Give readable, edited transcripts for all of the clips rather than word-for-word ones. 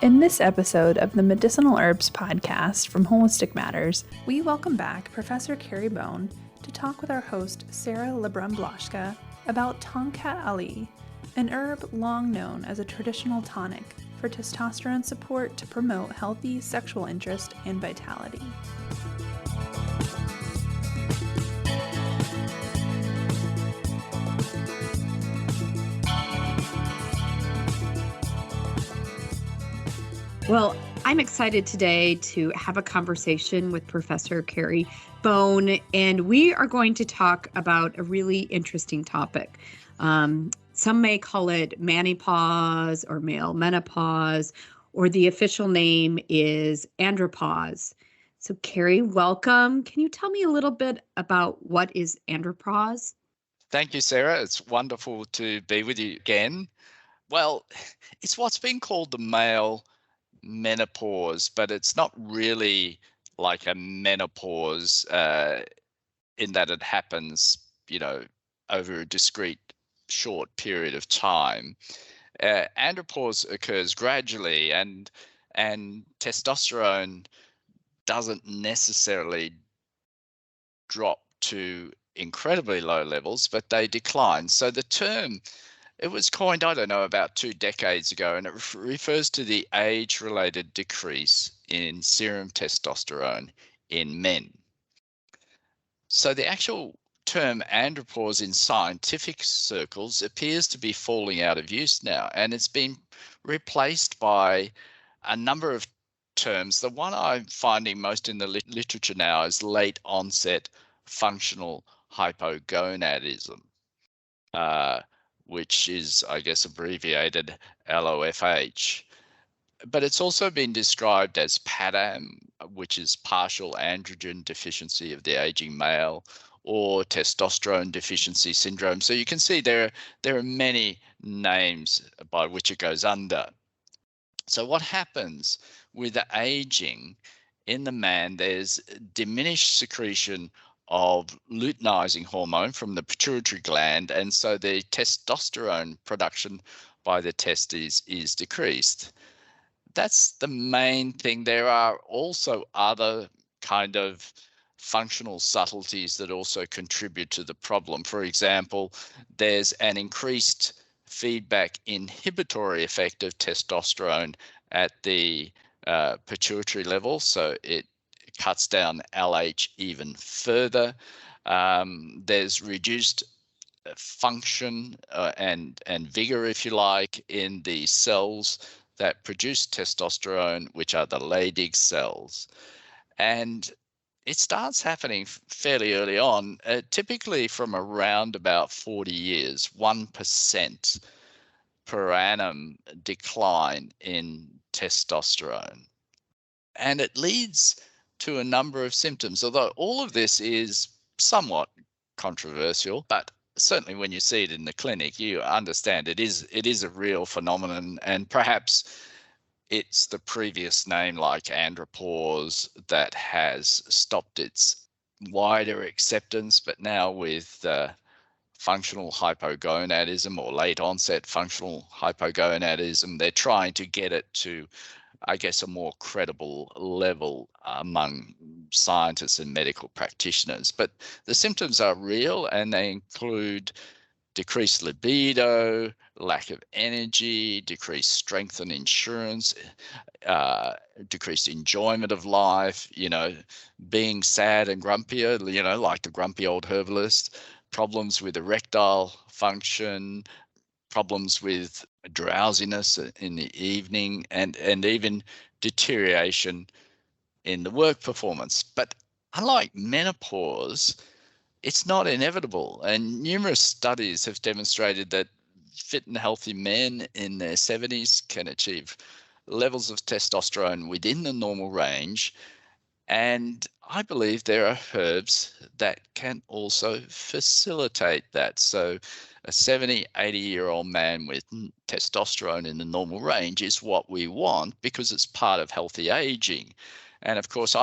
In this episode of the Medicinal Herbs podcast from Holistic Matters, we welcome back Professor Kerry Bone to talk with our host Sara Le Brun Blashka about Tongkat Ali, an herb long known as a traditional tonic for testosterone support to promote healthy sexual interest and vitality. Well, I'm excited today to have a conversation with Professor Kerry Bone, and we are going to talk about a really interesting topic. Some may call it menopause or male menopause, or the official name is Andropause. So, Kerry, welcome. Can you tell me a little bit about what is Andropause? Thank you, Sarah. It's wonderful to be with you again. Well, it's what's been called the male menopause, but it's not really like a menopause in that it happens, over a discrete short period of time. Andropause occurs gradually, and testosterone doesn't necessarily drop to incredibly low levels, but they decline. So the term, it was coined, I don't know, about 2 decades ago, and it refers to the age-related decrease in serum testosterone in men. So the actual term andropause in scientific circles appears to be falling out of use now, and it's been replaced by a number of terms. The one I'm finding most in the literature now is late onset functional hypogonadism. Which is, I guess, abbreviated LOFH. But it's also been described as PADAM, which is partial androgen deficiency of the aging male, or testosterone deficiency syndrome. So you can see there are many names by which it goes under. So what happens with the aging in the man, there's diminished secretion of luteinizing hormone from the pituitary gland, and so the testosterone production by the testes is decreased. That's the main thing. There are also other kind of functional subtleties that also contribute to the problem. For example, there's an increased feedback inhibitory effect of testosterone at the pituitary level, so it cuts down LH even further. There's reduced function and vigor, if you like, in the cells that produce testosterone, which are the Leydig cells. And it starts happening fairly early on, typically from around about 40 years, 1% per annum decline in testosterone. And it leads to a number of symptoms, although all of this is somewhat controversial, but certainly when you see it in the clinic, you understand it is a real phenomenon, and perhaps it's the previous name like andropause that has stopped its wider acceptance, but now with functional hypogonadism or late onset functional hypogonadism, they're trying to get it to, I guess, a more credible level among scientists and medical practitioners. But the symptoms are real, and they include decreased libido, lack of energy, decreased strength and endurance, decreased enjoyment of life, being sad and grumpier, like the grumpy old herbalist, problems with erectile function, problems with drowsiness in the evening, and even deterioration in the work performance. But unlike menopause, it's not inevitable, and numerous studies have demonstrated that fit and healthy men in their 70s can achieve levels of testosterone within the normal range. And I believe there are herbs that can also facilitate that. So a 70, 80-year-old man with testosterone in the normal range is what we want, because it's part of healthy aging. And of course,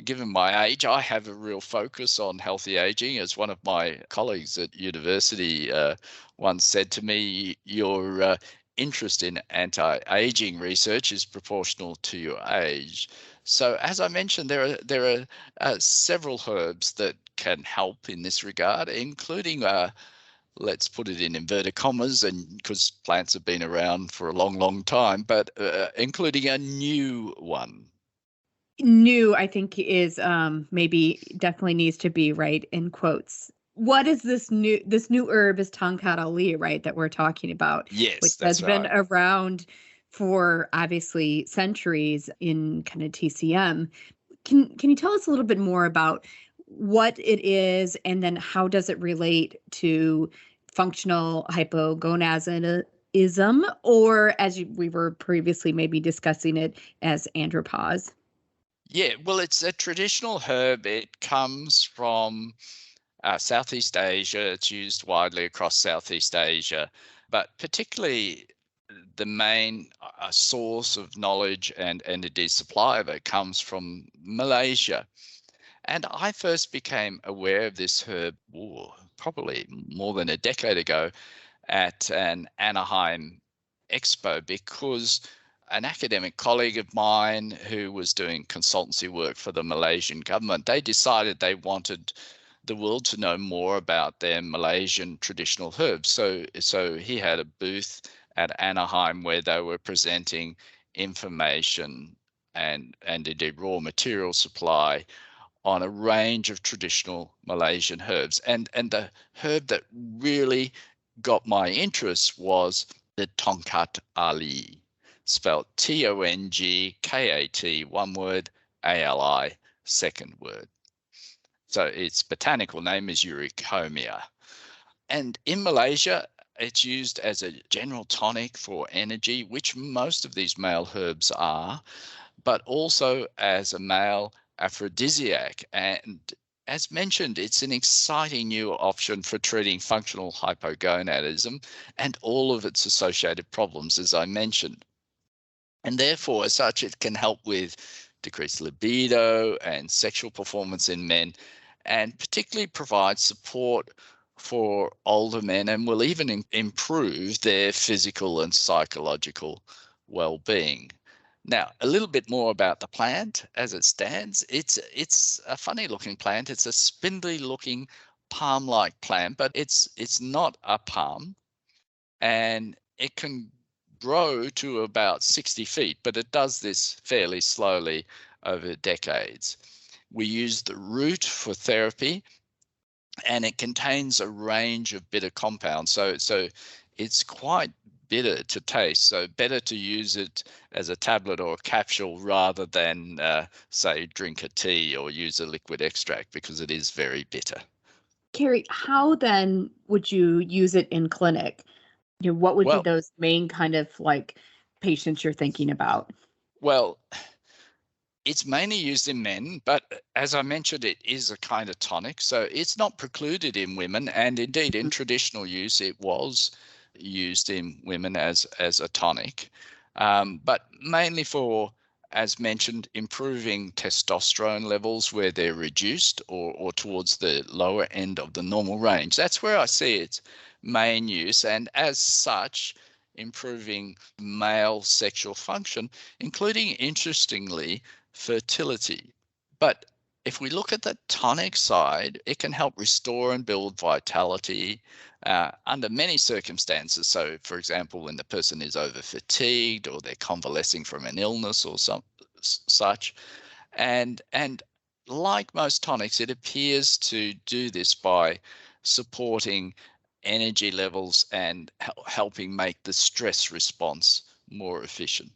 given my age, I have a real focus on healthy aging. As one of my colleagues at university once said to me, you're interest in anti-aging research is proportional to your age. So as I mentioned, there are several herbs that can help in this regard, including let's put it in inverted commas, and because plants have been around for a long time, but including a new one. New, I think, is maybe definitely needs to be right in quotes. What is this new herb is Tongkat Ali, right, that we're talking about, which Yes, has that's been right. around for obviously centuries in kind of TCM. Can you tell us a little bit more about what it is, and then how does it relate to functional hypogonadism, or we were previously maybe discussing it as andropause? Yeah, well, it's a traditional herb. It comes from Southeast Asia. It's used widely across Southeast Asia, but particularly the main source of knowledge and indeed supply of it comes from Malaysia. And I first became aware of this herb probably more than a decade ago at an Anaheim expo, because an academic colleague of mine who was doing consultancy work for the Malaysian government, they decided they wanted the world to know more about their Malaysian traditional herbs. So he had a booth at Anaheim where they were presenting information and indeed raw material supply on a range of traditional Malaysian herbs. And the herb that really got my interest was the Tongkat Ali, spelled Tongkat, one word, Ali, second word. So its botanical name is Eurycomia. And in Malaysia, it's used as a general tonic for energy, which most of these male herbs are, but also as a male aphrodisiac. And as mentioned, it's an exciting new option for treating functional hypogonadism and all of its associated problems, as I mentioned. And therefore, as such, it can help with decreased libido and sexual performance in men, and particularly provide support for older men, and will even improve their physical and psychological well-being. Now, a little bit more about the plant as it stands. It's a funny looking plant. It's a spindly looking palm-like plant, but it's not a palm, and it can grow to about 60 feet, but it does this fairly slowly over decades. We use the root for therapy, and it contains a range of bitter compounds. So it's quite bitter to taste. So better to use it as a tablet or a capsule rather than, say, drink a tea or use a liquid extract, because it is very bitter. Kerry, how then would you use it in clinic? What would be Well, those main kind of like patients you're thinking about? well, it's mainly used in men, but as I mentioned, it is a kind of tonic. So it's not precluded in women. And indeed, in traditional use, it was used in women as a tonic, but mainly for, as mentioned, improving testosterone levels where they're reduced or towards the lower end of the normal range. That's where I see its main use. And as such, improving male sexual function, including, interestingly, fertility. But if we look at the tonic side, it can help restore and build vitality under many circumstances. So, for example, when the person is over fatigued or they're convalescing from an illness or such. And like most tonics, it appears to do this by supporting energy levels and helping make the stress response more efficient.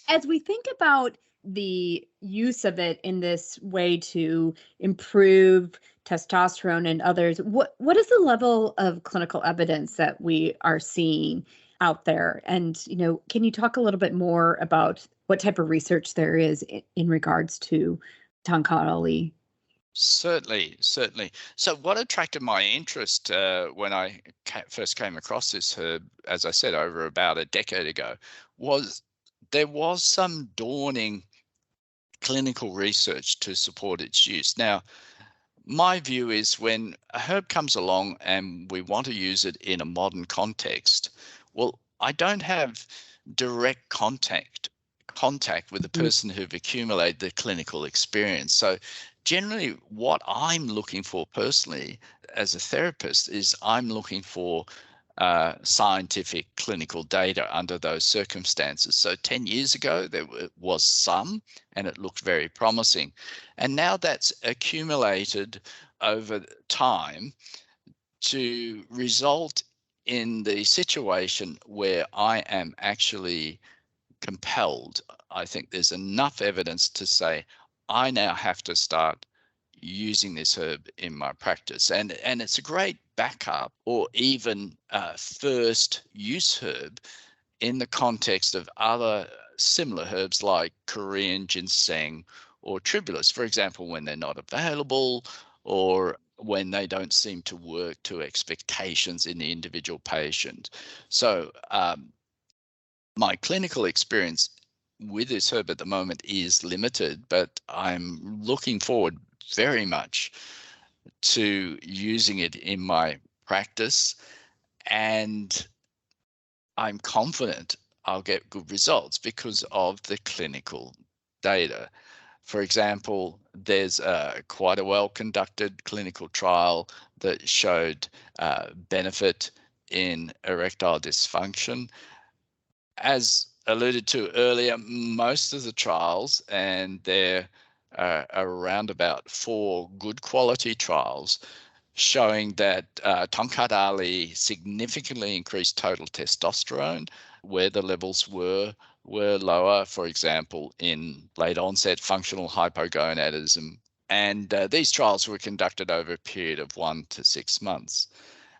As we think about the use of it in this way to improve testosterone and others, what is the level of clinical evidence that we are seeing out there? And, can you talk a little bit more about what type of research there is in regards to Tongkat Ali? Certainly, certainly. So what attracted my interest when I first came across this herb, as I said, over about a decade ago, was there was some dawning clinical research to support its use. Now, my view is when a herb comes along and we want to use it in a modern context, well, I don't have direct contact with the Mhm. person who've accumulated the clinical experience. So generally what I'm looking for personally as a therapist is I'm looking for scientific clinical data under those circumstances. So 10 years ago, there was some, and it looked very promising. And now that's accumulated over time to result in the situation where I am actually compelled. I think there's enough evidence to say I now have to start using this herb in my practice, and it's a great backup or even first use herb in the context of other similar herbs like Korean ginseng or tribulus, for example, when they're not available or when they don't seem to work to expectations in the individual patient. So my clinical experience with this herb at the moment is limited, but I'm looking forward very much to using it in my practice, and I'm confident I'll get good results because of the clinical data. For example, there's quite a well-conducted clinical trial that showed benefit in erectile dysfunction. As alluded to earlier, most of the trials, and there are around about 4 good quality trials, showing that Tongkat Ali significantly increased total testosterone where the levels were lower, for example, in late onset functional hypogonadism. And these trials were conducted over a period of 1 to 6 months.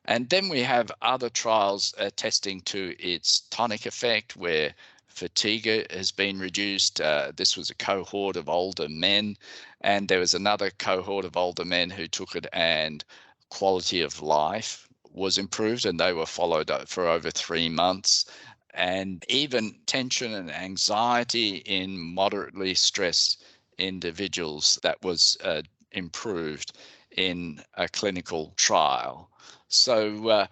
And then we have other trials attesting to its tonic effect where fatigue has been reduced. This was a cohort of older men, and there was another cohort of older men who took it and quality of life was improved, and they were followed for over 3 months. And even tension and anxiety in moderately stressed individuals, that was improved in a clinical trial. So,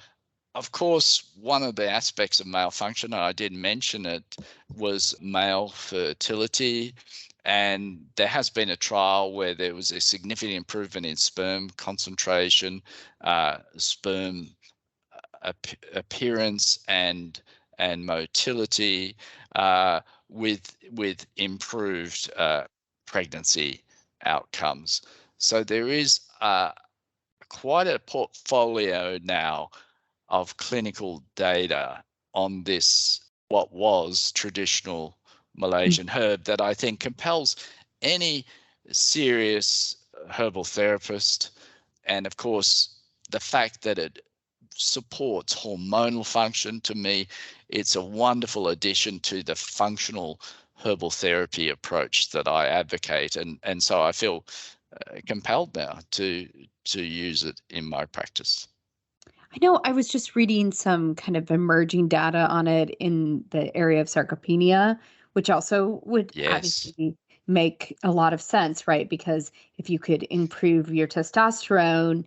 of course, one of the aspects of male function, and I did mention it, was male fertility. And there has been a trial where there was a significant improvement in sperm concentration, sperm appearance, and motility with improved pregnancy outcomes. So there is quite a portfolio now of clinical data on this, what was traditional Malaysian herb, that I think compels any serious herbal therapist. And of course, the fact that it supports hormonal function, to me, it's a wonderful addition to the functional herbal therapy approach that I advocate. And so I feel compelled now to use it in my practice. I know I was just reading some kind of emerging data on it in the area of sarcopenia, which also would Yes. obviously make a lot of sense, right? Because if you could improve your testosterone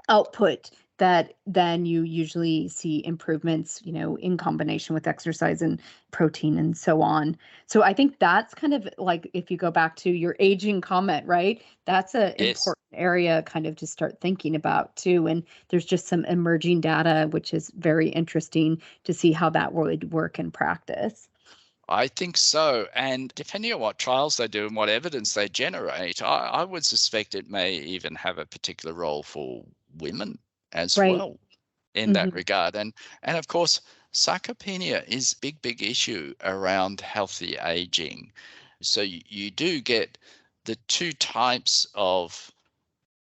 output, that then you usually see improvements, in combination with exercise and protein and so on. So I think that's kind of like if you go back to your aging comment, right? That's an Yes. important area kind of to start thinking about too. And there's just some emerging data, which is very interesting to see how that would work in practice. I think so. And depending on what trials they do and what evidence they generate, I would suspect it may even have a particular role for women as Right. well in that Hmm. regard. And of course, sarcopenia is a big issue around healthy aging. So you do get the 2 types of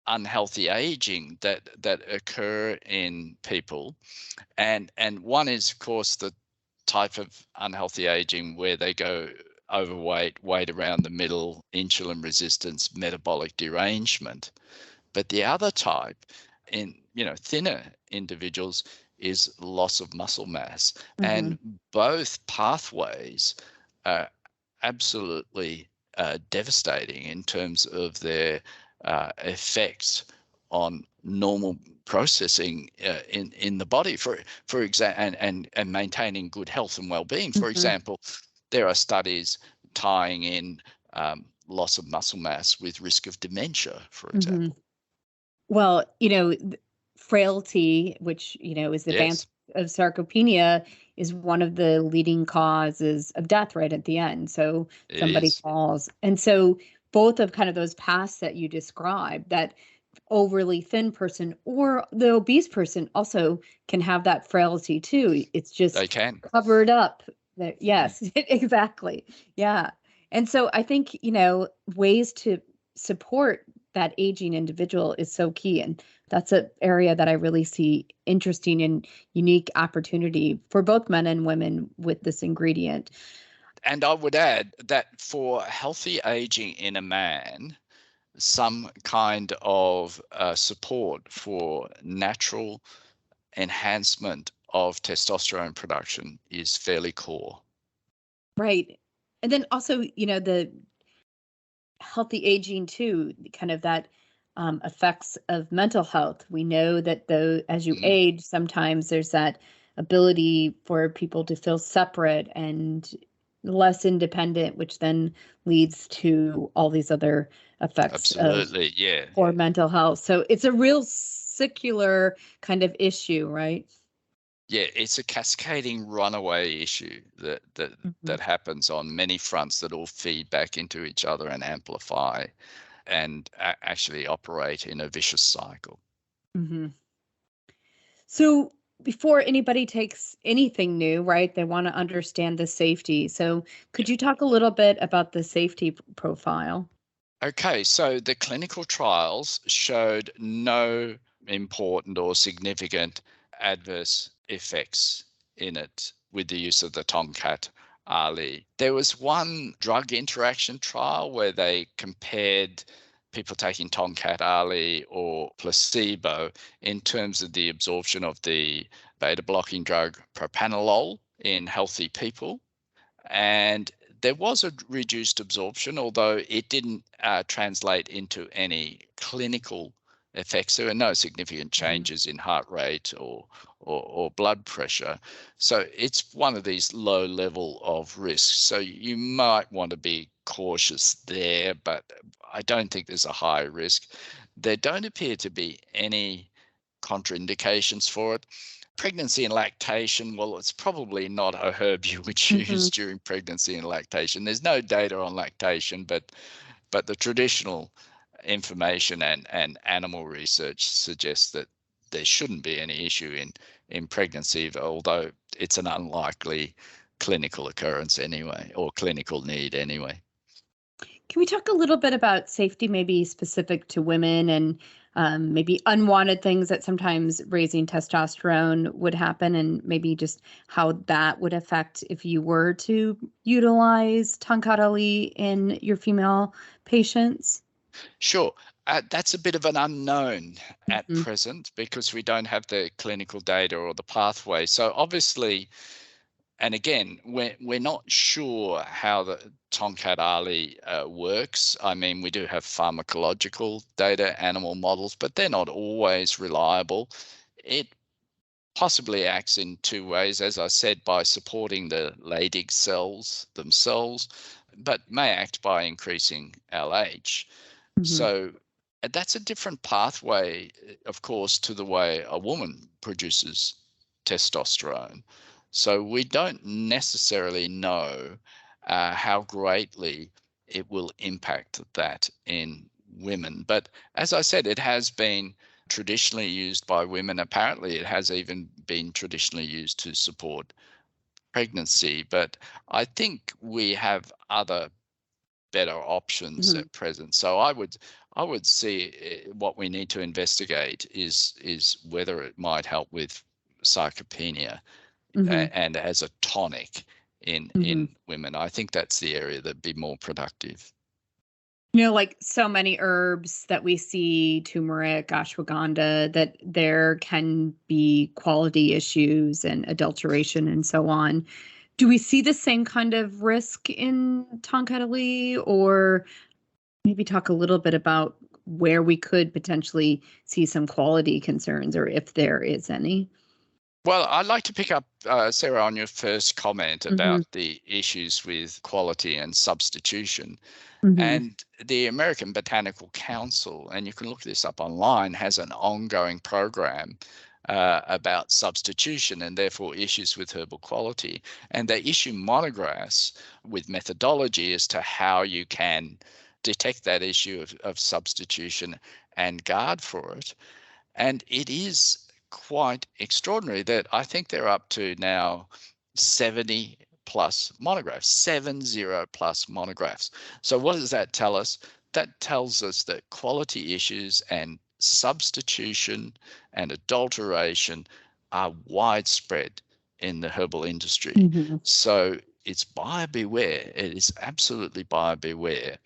unhealthy aging that occur in people. And one is, of course, the type of unhealthy aging where they go overweight, weight around the middle, insulin resistance, metabolic derangement. But the other type in thinner individuals is loss of muscle mass. Hmm. And both pathways are absolutely devastating in terms of their effects on normal processing in the body, for example, and maintaining good health and well-being. For example, there are studies tying in loss of muscle mass with risk of dementia, for example. Well, frailty, which, is the advance of sarcopenia, is one of the leading causes of death right at the end. So somebody falls. And so both of kind of those paths that you described, that overly thin person or the obese person also can have that frailty too. It's just they can covered up. Yes, exactly. Yeah. And so I think, ways to support that aging individual is so key. And that's an area that I really see interesting and unique opportunity for both men and women with this ingredient. And I would add that for healthy aging in a man, some kind of support for natural enhancement of testosterone production is fairly core. Right. And then also, the healthy aging too, kind of that effects of mental health. We know that as you age, sometimes there's that ability for people to feel separate and less independent, which then leads to all these other effects. Absolutely, yeah. For mental health. So it's a real secular kind of issue, right? Yeah, it's a cascading runaway issue that happens on many fronts that all feed back into each other and amplify and actually operate in a vicious cycle. So before anybody takes anything new, right, they want to understand the safety. So could you talk a little bit about the safety profile? Okay, so the clinical trials showed no important or significant adverse effects in it with the use of the Tongkat Ali. There was one drug interaction trial where they compared people taking Tongkat Ali or placebo in terms of the absorption of the beta blocking drug propranolol in healthy people. And there was a reduced absorption, although it didn't translate into any clinical effects. There were no significant changes in heart rate or blood pressure. So it's one of these low level of risks. So you might want to be cautious there, but I don't think there's a high risk. There don't appear to be any contraindications for it. Pregnancy and lactation, well, it's probably not a herb you would use during pregnancy and lactation. There's no data on lactation, but the traditional information and animal research suggests that there shouldn't be any issue in pregnancy, although it's an unlikely clinical occurrence anyway, or clinical need anyway. Can we talk a little bit about safety, maybe specific to women, and maybe unwanted things that sometimes raising testosterone would happen, and maybe just how that would affect if you were to utilize Tongkat Ali in your female patients? Sure. That's a bit of an unknown at present because we don't have the clinical data or the pathway. So obviously, and again, we're not sure how the Tongkat Ali works. I mean, we do have pharmacological data, animal models, but they're not always reliable. It possibly acts in two ways, as I said, by supporting the Leydig cells themselves, but may act by increasing LH. So that's a different pathway, of course, to the way a woman produces testosterone. So we don't necessarily know how greatly it will impact that in women. But as I said, it has been traditionally used by women. Apparently, it has even been traditionally used to support pregnancy. But I think we have other better options at present. So I would see what we need to investigate is whether it might help with sarcopenia and as a tonic in women. I think that's the area that'd be more productive. Like so many herbs that we see, turmeric, ashwagandha, that there can be quality issues and adulteration and so on. Do we see the same kind of risk in Tongkat Ali, or maybe talk a little bit about where we could potentially see some quality concerns, or if there is any. Well, I'd like to pick up, Sarah, on your first comment Mm-hmm. about the issues with quality and substitution. Mm-hmm. And the American Botanical Council, and you can look this up online, has an ongoing program about substitution and therefore issues with herbal quality. And they issue monographs with methodology as to how you can detect that issue of substitution and guard for it. And it is quite extraordinary that I think they're up to now 70 plus monographs, 70 plus monographs. So what does that tell us? That tells us that quality issues and substitution and adulteration are widespread in the herbal industry. Mm-hmm. So it's buyer beware. It is absolutely buyer beware.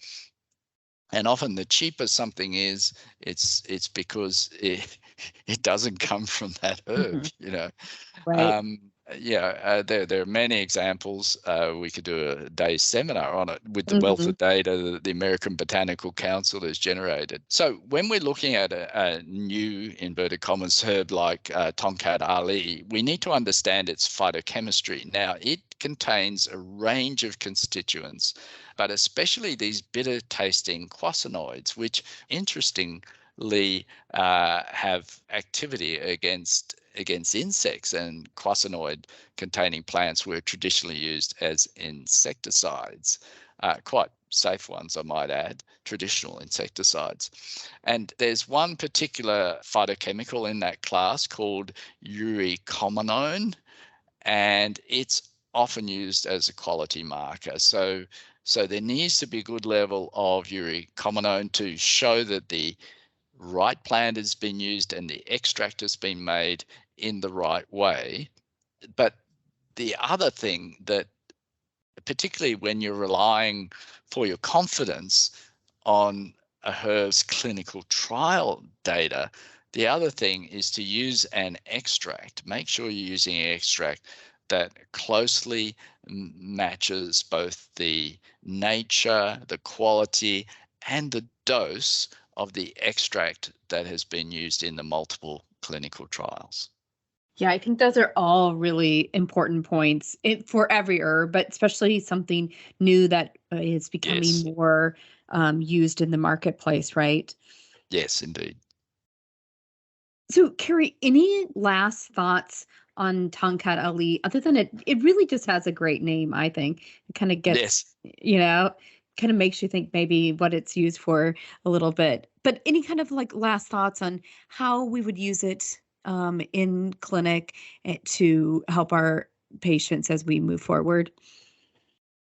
And often the cheaper something is, it's because it doesn't come from that herb, Mm-hmm. Right. There are many examples. We could do a day's seminar on it with the wealth Mm-hmm. of data that the American Botanical Council has generated. So when we're looking at a new, inverted commas, herb like Tongkat Ali, we need to understand its phytochemistry. Now, it contains a range of constituents, but especially these bitter tasting quasinoids, which interestingly have activity against insects, and quasinoid containing plants were traditionally used as insecticides, quite safe ones, I might add, traditional insecticides. And there's one particular phytochemical in that class called urecominone, and it's often used as a quality marker. So there needs to be a good level of urecominone to show that the right plant has been used and the extract has been made in the right way. But the other thing that, particularly when you're relying for your confidence on a herb's clinical trial data, the other thing is to use an extract. Make sure you're using an extract that closely matches both the nature, the quality, and the dose of the extract that has been used in the multiple clinical trials. Yeah, I think those are all really important points for every herb, but especially something new that is becoming Yes. more used in the marketplace, right? Yes, indeed. So, Kerry, any last thoughts on Tongkat Ali, other than it really just has a great name, I think. It kind of gets, Yes. kind of makes you think maybe what it's used for a little bit. But any kind of like last thoughts on how we would use it in clinic to help our patients as we move forward?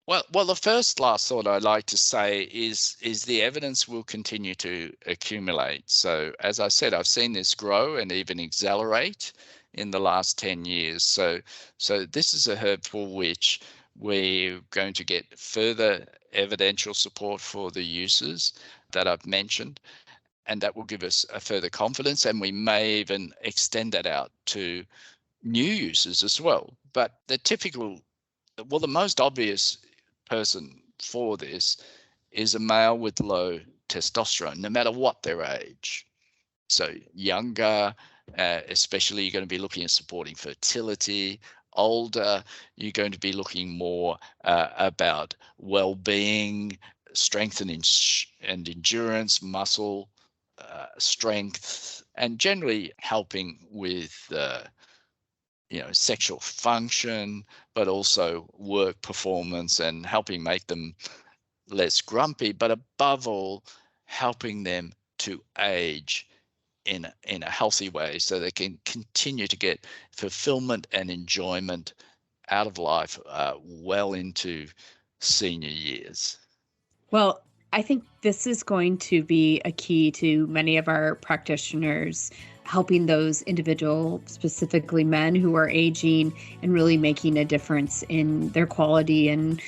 Well, the first last thought I'd like to say is the evidence will continue to accumulate. So as I said, I've seen this grow and even accelerate in the last 10 years. So this is a herb for which we're going to get further evidential support for the uses that I've mentioned, and that will give us a further confidence, and we may even extend that out to new uses as well. But the most obvious person for this is a male with low testosterone, no matter what their age. So younger, especially, you're going to be looking at supporting fertility. Older, you're going to be looking more about well-being, strength and endurance, muscle strength, and generally helping with sexual function, but also work performance and helping make them less grumpy, but above all, helping them to age in a healthy way so they can continue to get fulfillment and enjoyment out of life well into senior years. Well, I think this is going to be a key to many of our practitioners, helping those individual, specifically men who are aging and really making a difference in their quality and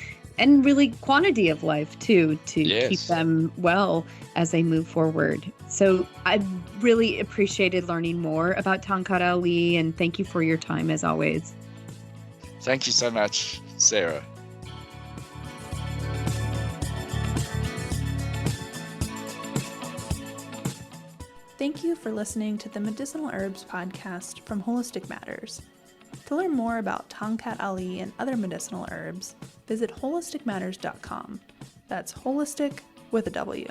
really quantity of life too, to keep Yes. them well as they move forward. So I really appreciated learning more about Tongkat Ali, and thank you for your time as always. Thank you so much, Sarah. Thank you for listening to the Medicinal Herbs podcast from Holistic Matters. To learn more about Tongkat Ali and other medicinal herbs, visit holisticmatters.com. That's holistic with a W.